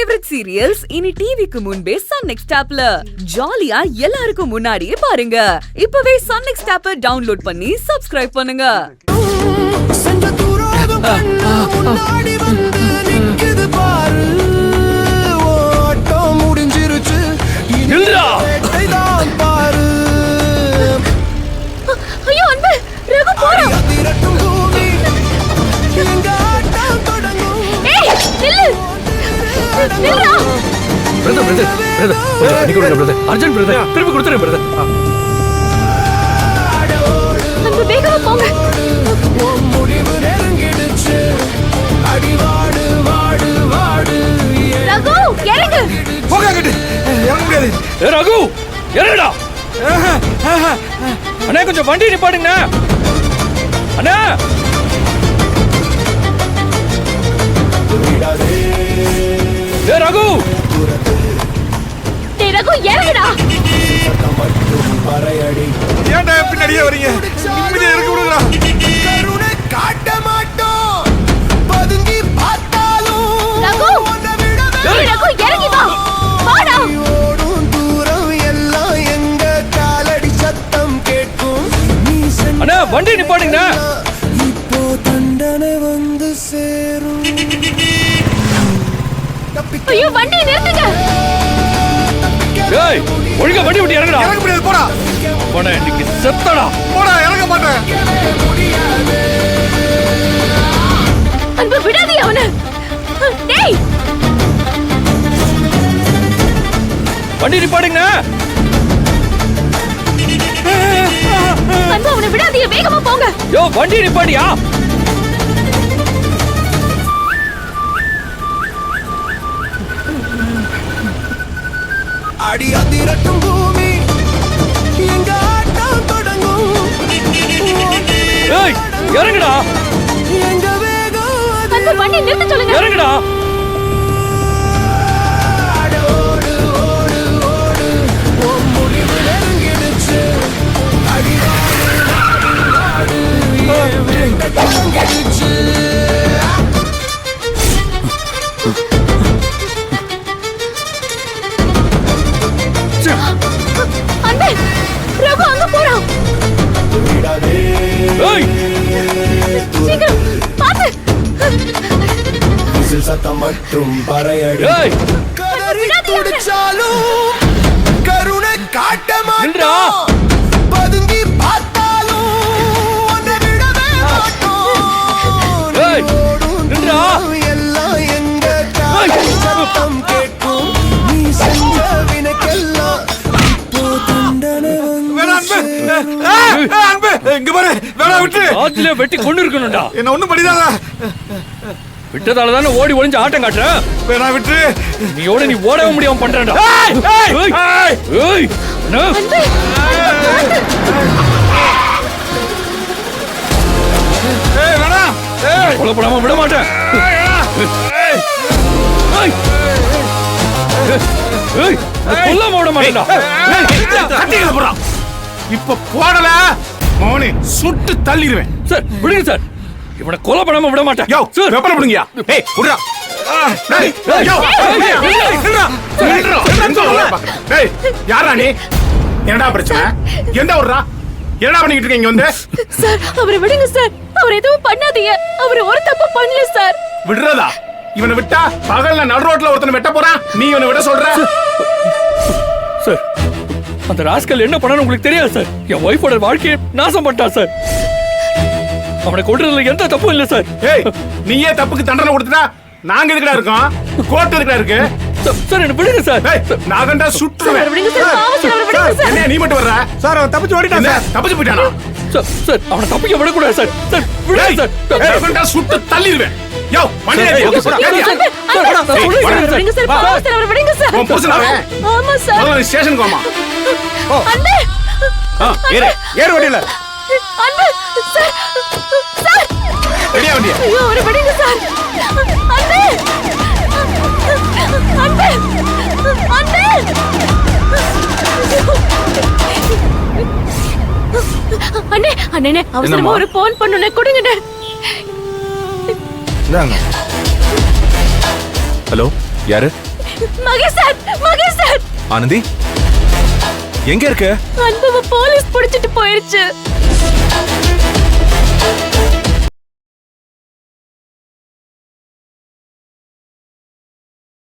Favourite serials இனி டிவிக்கு முன்பே சன் நெக்ஸ்ட் ஆப்ல ஜாலியா எல்லாருக்கும் முன்னாடியே பாருங்க. இப்பவே சன் நெக்ஸ்ட் ஆப்பை டவுன்லோட் பண்ணி சப்ஸ்கிரைப் பண்ணுங்க. ஐயோ அன்பு, ரகு போறோம். ஏய் நில்லு நில்லுடா. பிரதர் நீ கொடுங்க பிரதர், அர்ஜென்ட் பிரதர், திருப்பி கொடுத்துறேன் பிரதர். அன்பு வேகமா போங்க. ரகு இறங்கு. போங்க அங்கிட்டு, இறங்க முடியாது. ரகு இறங்குடா. அண்ணா கொஞ்சம் வண்டி நிப்பாட்டுங்க அண்ணா. ரகு ரகு இறங்குடா. ஏன்டா பின்னாடியே வரீங்க? நிம்மதியா இருக்க விடுங்கடா. கருணை காட்ட மாட்டோம், பதுங்கி பார்த்தாலும் ரகு ரகு இறங்கி வா. வாடா. ஓடும் தூரம் எல்லாம் எங்க காலடி சத்தம் கேட்கும். அண்ணா வண்டி நிப்பாட்டுங்க. இப்போ தண்டனை வந்து சேரும். ஐயோ வண்டி நிறுத்துங்க. ஏய் ஒழுங்கா வண்டி விட்டு இறங்குடா. இறங்க முடியாது, போடா. போடா, இன்னைக்கு செத்தடா. போடா, இறங்க மாட்டேன். அன்பு விடாதே அவனை. டேய் வண்டி நிப்பாட்டுங்க. அன்பு அவனை விடாதே, வேகமா போங்க. யோ வண்டி நிப்பாட்டியா? அடி அதிரட்டும் பூமி, எங்க ஆட்டம் தொடங்கும். ஏய் இறங்குடா. எங்க வேகம் அன்பு வண்டி நிறுத்த சொல்லுங்க. இறங்குடா. ஓடு ஓடு ஓடு, உன் முடிவு நெருங்கிடுச்சு. அடி வாடு என் வேட்டை தொடங்கிடுச்சு. அன்பு ரகு அங்க போறான். ஏய் சீக்கிரம் பாத்து. விசில் சத்தம் மட்டும் பறையடி. ஏய் கதறி துடிச்சாலும் கருணை காட்ட நில்றா. மாட்டோம், பதுங்கி பார்த்தாலும் உன்னை விடவே மாட்டோம். ஏய் ஓடும் நில்றா. தூரம் எல்லாம் எங்க காலடி சத்தம் கேட்கும். நீ செஞ்ச வினைக்கெல்லாம் இப்போ தண்டனை வந்து இங்க பாரு, வேணா விட்டு. ஆத்துல வெட்டி கொண்டு இருக்கணும்டா. என்ன ஒண்ணும் பண்ணிடாத. விட்டதால தானே ஓடி ஒளிஞ்சு ஆட்டம் காட்டுற. வேணா விட்டு. நீயோட நீ ஓடவே முடியாம பண்றடா. ஏய் ஏய் என்ன? ஏய் வேணா. ஏய் கொலைப்படாம விட மாட்டேன். ஏய் ஏய் கொல்லாம விட மாட்டேன்டா. கட்டில போறா. இப்ப போடல மோனே, சுட்டு தள்ளிடுவேன். சார் விடுங்க சார், இவனை கொலை பண்ணாம விட மாட்டேன். யோ சார் வெப்பன புடுங்கயா. ஏய் குடுடா. டேய் யோ நில்றா நில்றா. டேய் யாரா நீ? என்னடா பிரச்சனை? எந்த ஊர்ரா? என்னடா பண்ணிட்டு இருக்கீங்க இங்க வந்து? சார் அவரை விடுங்க சார். அவர் எதுவும் பண்ணாதீங்க. அவர் ஒரு தப்பு பண்ணல சார். விடுறதா? இவனை விட்டா பகல்ல நடு ரோட்ல ஒருத்தனை வெட்ட போறான், நீ இவனை விட சொல்ற? சார் அந்த ராஸ்கல் என்ன பண்ணான்னு உங்களுக்கு தெரியாது சார். என் ஒய்ஃபோட வாழ்க்கையை நாசம் பண்ணிட்டான் சார். அவனை கொல்றதுல எந்த தப்பும் இல்ல சார். ஏய் நீயே தப்புக்கு தண்டனை கொடுத்துட்டா நாங்க எதுக்குடா இருக்கோம்? கோர்ட் எதுக்குடா இருக்கு? சார் என்ன விடுங்க சார். ஏய் நாகண்டா சுட்டுறேன். விடுங்க சார். பாவம் சார், அவரை விடுங்க சார். என்ன நீ மட்டும் வர்ற? சார் அவன் தப்பிச்சு ஓடிட்டான். தப்பிச்சு போயிட்டானா? சார் அவனை தப்பிக்க விடக்கூடாது சார். சார் விடுங்க சார். நாகண்டா சுட்டு தள்ளிடுவேன். யோ வண்டி ஏறு. விடுங்க சார். விடுங்க சார். பாவம் சார், அவரை விடுங்க சார். உன் புருஷனாவே? ஆமா சார். முதல்ல ஸ்டேஷனுக்கு வாமா. அன்பு ஏறு ஏறு வண்டியில. அன்பு சார். சார் ரெடியா வண்டியா? ஐயோ அவரை விடுங்க சார். அன்பு அன்பு அன்பு. அண்ணே அண்ணே அவசரமா ஒரு போன் பண்ணுனே, கொடுங்கண்ணே. ஹலோ யாரு? மகேஷ் சார், மகேஷ் சார், ஆனந்தி எங்க இருக்க? அன்புவை போலீஸ் புடிச்சிட்டு போயிருச்சு.